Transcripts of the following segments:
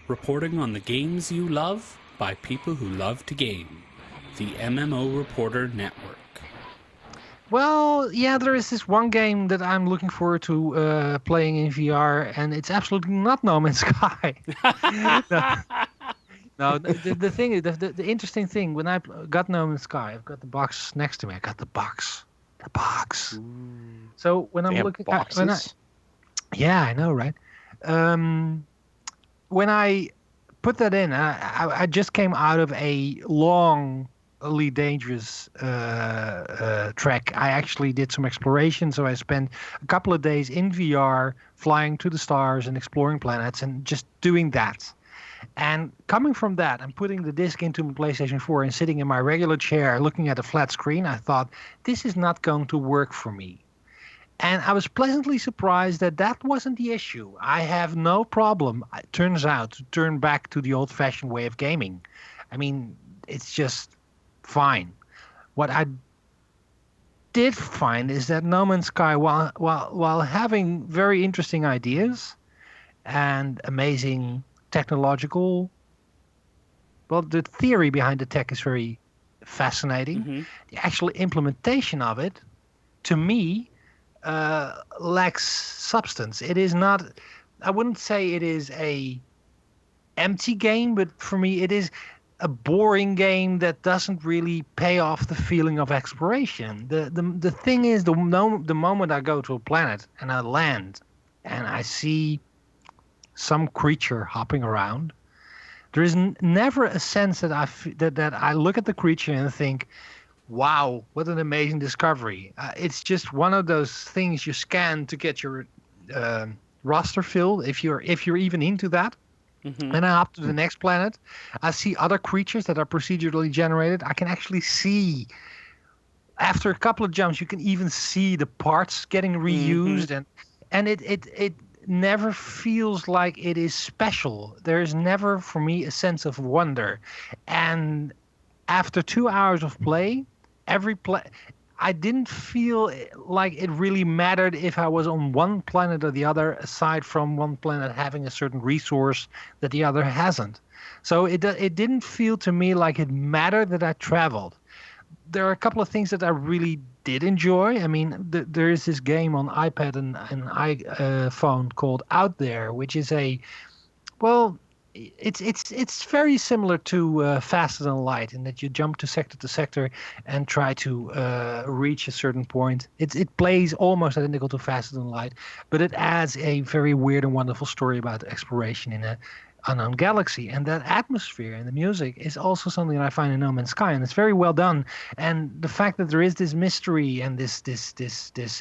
reporting on the games you love by people who love to game. The MMO Reporter Network. Well, yeah, there is this one game that I'm looking forward to playing in VR, and it's absolutely not No Man's Sky. No, the thing is, the interesting thing, when I got No Man's Sky, I've got the box next to me. I got the box. The box. Ooh. So when They I'm have looking boxes? yeah, I know, right? When I put that in, I just came out of a longly dangerous trek. I actually did some exploration, so I spent a couple of days in VR, flying to the stars and exploring planets, and just doing that. And coming from that and putting the disc into my PlayStation 4 and sitting in my regular chair looking at a flat screen, I thought, this is not going to work for me. And I was pleasantly surprised that that wasn't the issue. I have no problem, it turns out, to turn back to the old fashioned way of gaming. I mean, it's just fine. What I did find is that No Man's Sky, while having very interesting ideas and amazing technological, well, the theory behind the tech is very fascinating. Mm-hmm. The actual implementation of it, to me, lacks substance. It is not. I wouldn't say it is a empty game, but for me, it is a boring game that doesn't really pay off the feeling of exploration. The thing is, the moment I go to a planet and I land and I see some creature hopping around, there is never a sense that that I look at the creature and think, wow, what an amazing discovery. It's just one of those things you scan to get your roster filled, if you're even into that. Mm-hmm. And I hop to the next planet. I see other creatures that are procedurally generated. I can actually see, after a couple of jumps, you can even see the parts getting reused, and it never feels like it is special. There is never, for me, a sense of wonder. And after 2 hours of play, I didn't feel like it really mattered if I was on one planet or the other, aside from one planet having a certain resource that the other hasn't. So it didn't feel to me like it mattered that I traveled. There are a couple of things that I really did enjoy. I mean, there is this game on iPad and iPhone called Out There, which is well, it's very similar to Faster Than Light in that you jump to sector and try to reach a certain point. It plays almost identical to Faster Than Light, but it adds a very weird and wonderful story about exploration in a unknown galaxy. And that atmosphere and the music is also something that I find in No Man's Sky, and it's very well done. And the fact that there is this mystery and this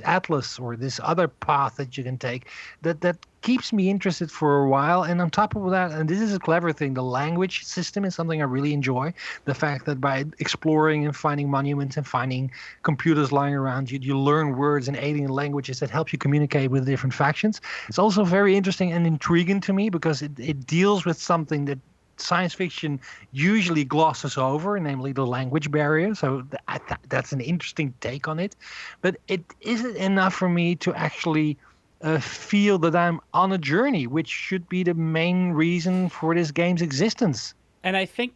atlas or this other path that you can take, that keeps me interested for a while. And on top of that, and this is a clever thing, the language system is something I really enjoy. The fact that by exploring and finding monuments and finding computers lying around you, you learn words in alien languages that help you communicate with different factions. It's also very interesting and intriguing to me because it deals with something that science fiction usually glosses over, namely the language barrier. So that's an interesting take on it. But it isn't enough for me to actually feel that I'm on a journey, which should be the main reason for this game's existence. And I think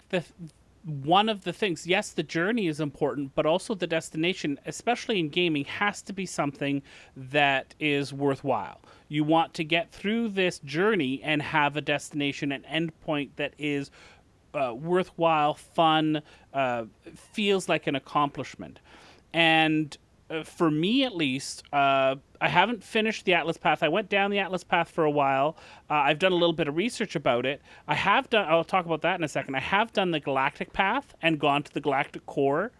one of the things, yes, the journey is important, but also the destination, especially in gaming, has to be something that is worthwhile. You want to get through this journey and have a destination, an endpoint that is worthwhile, fun, feels like an accomplishment. And for me, at least, I haven't finished the Atlas Path. I went down the Atlas Path for a while. I've done a little bit of research about it. I'll talk about that in a second. I have done the Galactic Path and gone to the Galactic Core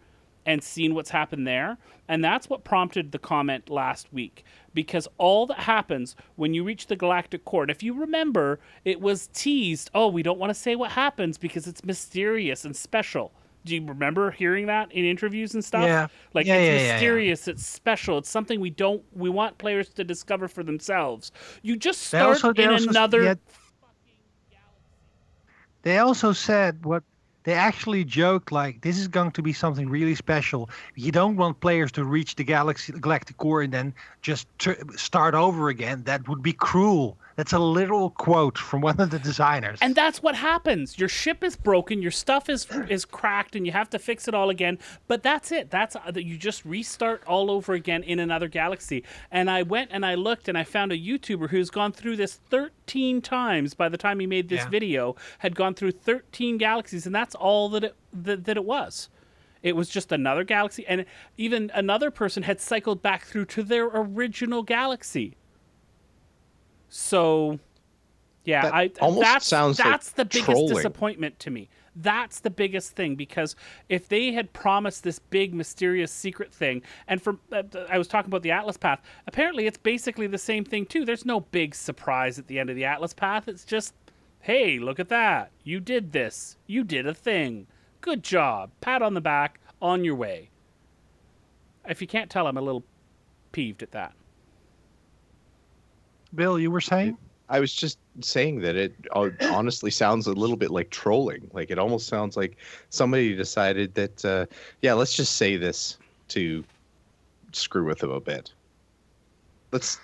and seen what's happened there. And that's what prompted the comment last week. Because all that happens when you reach the Galactic Core, and if you remember, it was teased, we don't want to say what happens because it's mysterious and special. Do you remember hearing that in interviews and stuff? Yeah. It's mysterious, it's special, it's something we want players to discover for themselves. You just start in another fucking galaxy. They also said they actually joked, like, this is going to be something really special. You don't want players to reach the galactic core and then just start over again. That would be cruel. That's a literal quote from one of the And designers. that's what happens. Your ship is broken, your stuff is cracked, and you have to fix it all again. But that's it. That's you just restart all over again in another galaxy. And I went and I looked and I found a YouTuber who's gone through this 13 times. By the time he made this Yeah. video, had gone through 13 galaxies, and that's all that it was. It was just another galaxy, and even another person had cycled back through to their original galaxy. So yeah, That I almost sounds like that's the biggest trolling. disappointment to me. That's the biggest thing because if they had promised this big mysterious secret thing, and from I was talking about the Atlas Path, apparently it's basically the same thing too. There's no big surprise at the end of the Atlas Path. It's just, hey, look at that. You did this. You did a thing. Good job. Pat on the back. On your way. If you can't tell, I'm a little peeved at that. Bill, you were saying? I was just saying that it honestly sounds a little bit like trolling. Like it almost sounds like somebody decided that, yeah, let's just say this to screw with them a bit. Let's,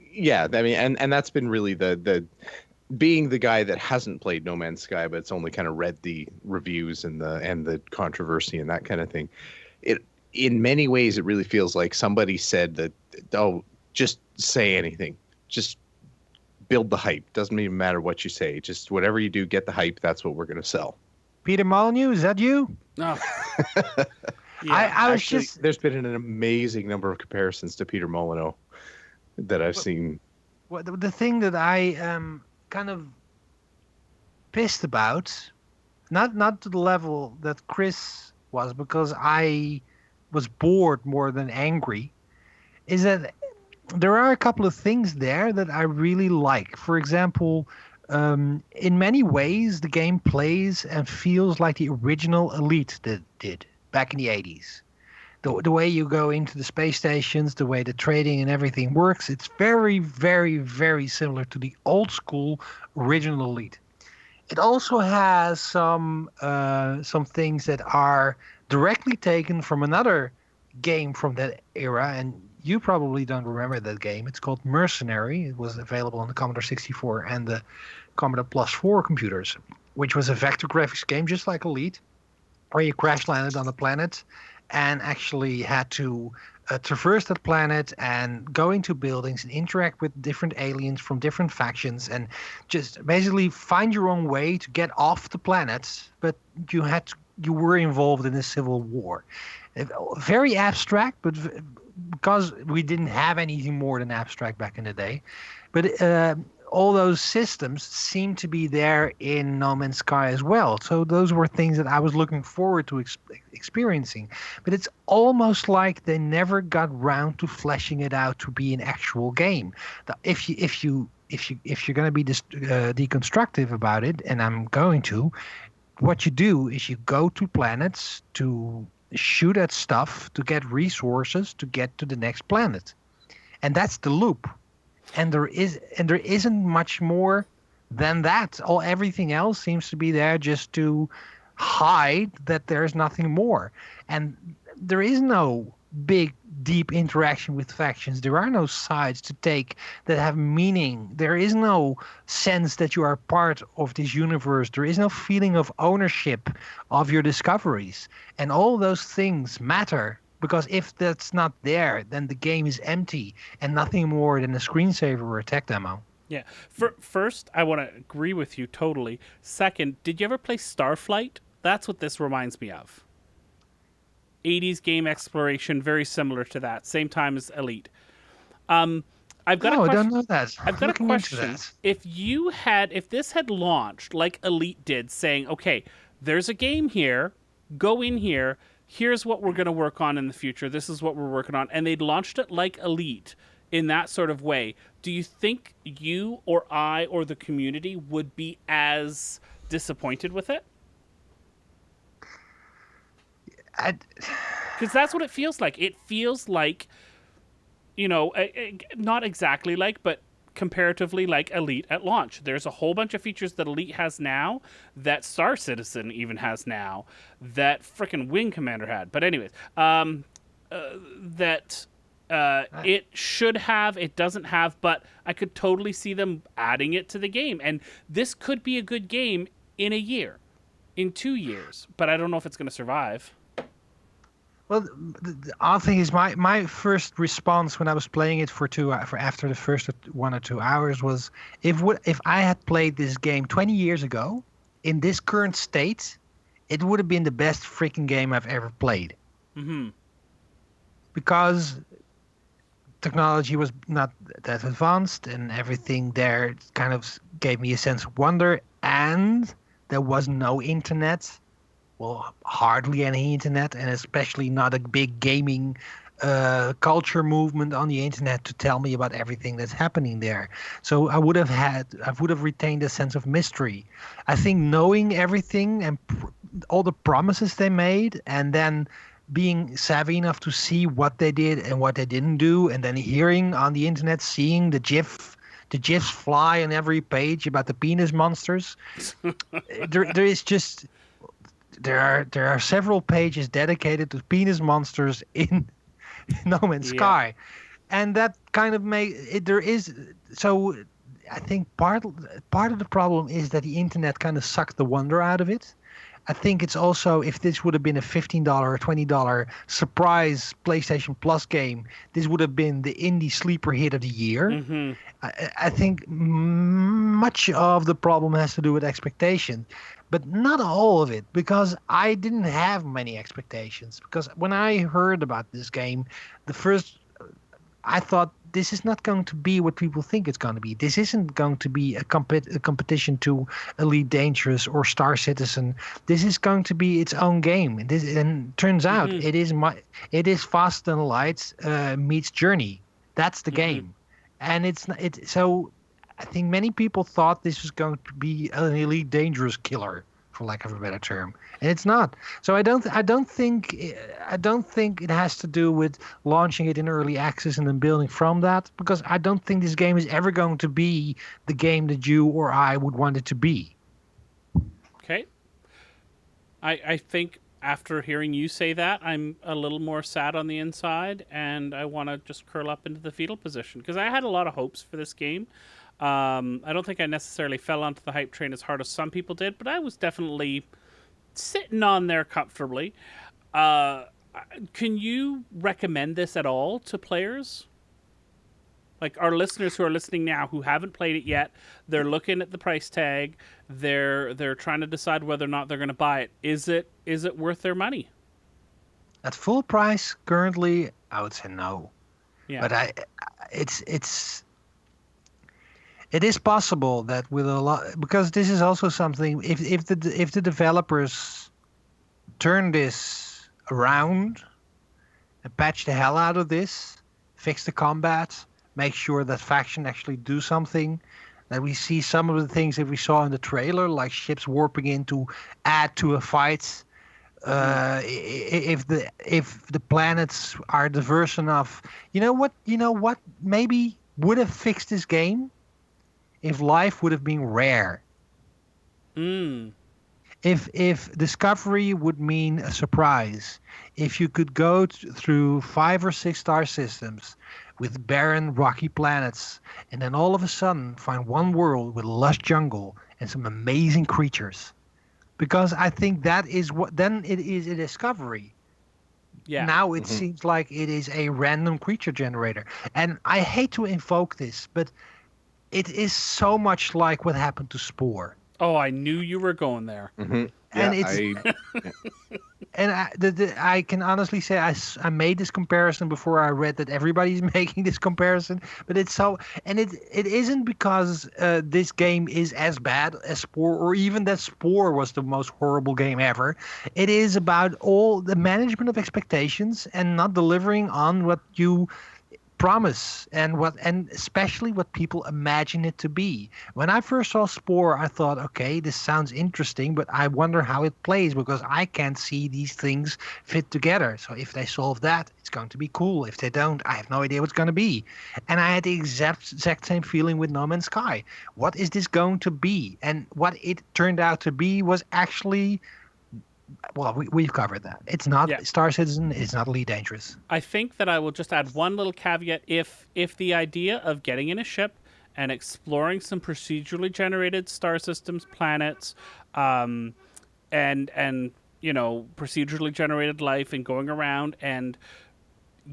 yeah, I mean, and that's been really the being the guy that hasn't played No Man's Sky, but it's only kind of read the reviews and the controversy and that kind of thing. It in many ways it really feels like somebody said that, oh, just say anything, just build the hype. Doesn't even matter what you say. Just whatever you do, get the hype. That's what we're going to sell. Peter Molyneux, is that you? Oh. Yeah. I was Actually, just there's been an amazing number of comparisons to Peter Molyneux that I've seen. well, the thing that I am kind of pissed about, not to the level that Chris was, because I was bored more than angry, is that there are a couple of things there that I really like. For example, in many ways, the game plays and feels like the original Elite did back in the 80s. The way you go into the space stations, the way the trading and everything works, it's very, very, very similar to the old school original Elite. It also has some things that are directly taken from another game from that era, and you probably don't remember that game. It's called Mercenary. It was available on the Commodore 64 and the Commodore Plus 4 computers, which was a vector graphics game just like Elite, where you crash landed on a planet and actually had to traverse that planet and go into buildings and interact with different aliens from different factions and just basically find your own way to get off the planet. But you were involved in a civil war. Very abstract, but because we didn't have anything more than abstract back in the day. But all those systems seem to be there in No Man's Sky as well. So those were things that I was looking forward to experiencing. But it's almost like they never got round to fleshing it out to be an actual game. If you're going to be deconstructive about it, and I'm going to, what you do is you go to planets to shoot at stuff to get resources to get to the next planet, and that's the loop. And there isn't much more than that. Everything else seems to be there just to hide that there's nothing more. And there is no big, deep interaction with factions. There are no sides to take that have meaning. There is no sense that you are part of this universe. There is no feeling of ownership of your discoveries. And all those things matter. Because if that's not there, then the game is empty and nothing more than a screensaver or a tech demo. Yeah. First, I want to agree with you totally. Second, did you ever play Starflight? That's what this reminds me of. 80s game exploration, very similar to that. Same time as Elite. I've got No, a I question. don't know that. I've got a Looking into question. that. If this had launched like Elite did, saying, okay, there's a game here, go in here, here's what we're going to work on in the future, this is what we're working on, and they'd launched it like Elite in that sort of way, do you think you or I or the community would be as disappointed with it? Because that's what it feels like. It feels like, not exactly like, but comparatively like Elite at launch. There's a whole bunch of features that Elite has now that Star Citizen even has now that frickin' Wing Commander had. But anyways, that It should have, it doesn't have, but I could totally see them adding it to the game. And this could be a good game in a year, in 2 years, but I don't know if it's going to survive. Well, the odd thing is my first response when I was playing it for after the first 1 or 2 hours was if I had played this game 20 years ago in this current state, it would have been the best freaking game I've ever played. Mm-hmm. Because technology was not that advanced and everything there kind of gave me a sense of wonder, and there was no internet. Well, hardly any internet, and especially not a big gaming culture movement on the internet to tell me about everything that's happening there. So I would have retained a sense of mystery. I think knowing everything and all the promises they made, and then being savvy enough to see what they did and what they didn't do, and then hearing on the internet, seeing the GIFs fly on every page about the penis monsters. there is just. There are several pages dedicated to penis monsters in No Man's Sky, and that kind of there is so. I think part of the problem is that the internet kind of sucked the wonder out of it. I think it's also, if this would have been a $15 or $20 surprise PlayStation Plus game, this would have been the indie sleeper hit of the year. Mm-hmm. I think much of the problem has to do with expectation, but not all of it, because I didn't have many expectations. Because when I heard about this game, I thought this is not going to be what people think it's going to be. This isn't going to be a competition to Elite Dangerous or Star Citizen. This is going to be its own game. And turns out it is Fast and Light meets Journey. That's the game. And so I think many people thought this was going to be an Elite Dangerous killer, for lack of a better term, and it's not. So I don't think it has to do with launching it in early access and then building from that, because I don't think this game is ever going to be the game that you or I would want it to be. Okay. I think after hearing you say that, I'm a little more sad on the inside, and I want to just curl up into the fetal position, because I had a lot of hopes for this game. I don't think I necessarily fell onto the hype train as hard as some people did, but I was definitely sitting on there comfortably. Can you recommend this at all to players? Like our listeners who are listening now who haven't played it yet, they're looking at the price tag, they're trying to decide whether or not they're going to buy it. Is it worth their money? At full price currently, I would say no. Yeah. But it is possible that with a lot, because this is also something, if the developers turn this around and patch the hell out of this, fix the combat, make sure that faction actually do something, that we see some of the things that we saw in the trailer, like ships warping in to add to a fight. If the planets are diverse enough, you know what maybe would have fixed this game if life would have been rare. If discovery would mean a surprise, if you could go through 5 or 6 star systems with barren rocky planets, and then all of a sudden find one world with lush jungle and some amazing creatures, because I think that is what then it is a discovery. Yeah. Now it seems like it is a random creature generator, and I hate to invoke this, but it is so much like what happened to Spore. Oh, I knew you were going there. Mm-hmm. And Yeah, and I can honestly say I made this comparison before I read that everybody's making this comparison, but it's so, and it isn't because this game is as bad as Spore, or even that Spore was the most horrible game ever. It is about all the management of expectations and not delivering on what you promise and especially what people imagine it to be. When I first saw Spore, I thought, okay, this sounds interesting, but I wonder how it plays, because I can't see these things fit together. So if they solve that, it's going to be cool. If they don't, I have no idea what's going to be. And I had the exact same feeling with No Man's Sky. What is this going to be? And what it turned out to be was actually well, we've covered that. It's not Yeah. Star Citizen. It's not Elite Dangerous. I think that I will just add one little caveat. If the idea of getting in a ship and exploring some procedurally generated star systems, planets, and procedurally generated life, and going around and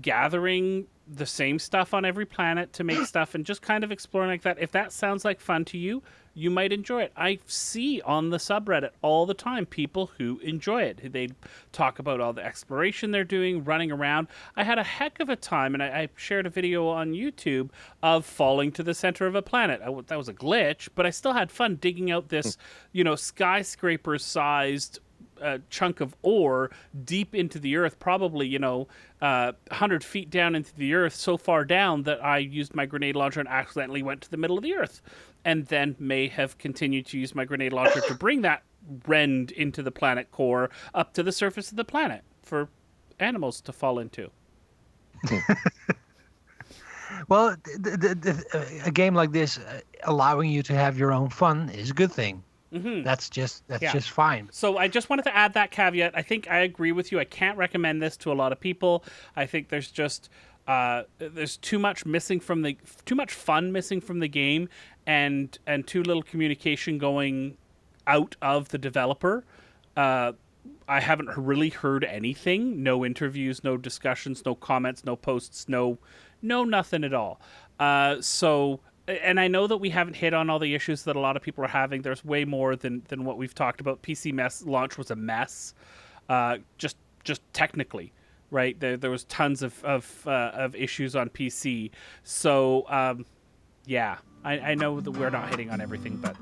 gathering the same stuff on every planet to make stuff and just kind of exploring like that, if that sounds like fun to you, you might enjoy it. I see on the subreddit all the time people who enjoy it. They talk about all the exploration they're doing, running around. I had a heck of a time, and I shared a video on YouTube of falling to the center of a planet. That was a glitch, but I still had fun digging out this, skyscraper-sized chunk of ore deep into the earth, probably 100 feet down into the earth, so far down that I used my grenade launcher and accidentally went to the middle of the earth, and then may have continued to use my grenade launcher to bring that rend into the planet core up to the surface of the planet for animals to fall into. Well, a game like this, allowing you to have your own fun is a good thing. Mm-hmm. That's just Yeah. fine. So I just wanted to add that caveat. I think I agree with you. I can't recommend this to a lot of people. I think there's just there's too much fun missing from the game, and too little communication going out of the developer. I haven't really heard anything. No interviews, no discussions, no comments, no posts, no nothing at all. And I know that we haven't hit on all the issues that a lot of people are having. There's way more than what we've talked about. PC launch was a mess, just technically, right? There was tons of issues on PC. So, yeah, I know that we're not hitting on everything, but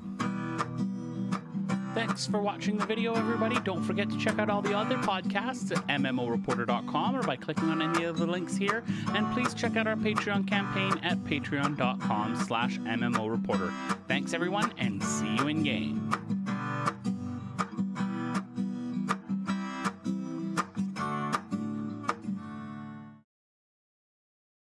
thanks for watching the video, everybody. Don't forget to check out all the other podcasts at MMOReporter.com or by clicking on any of the links here. And please check out our Patreon campaign at patreon.com/MMOReporter. Thanks, everyone, and see you in game.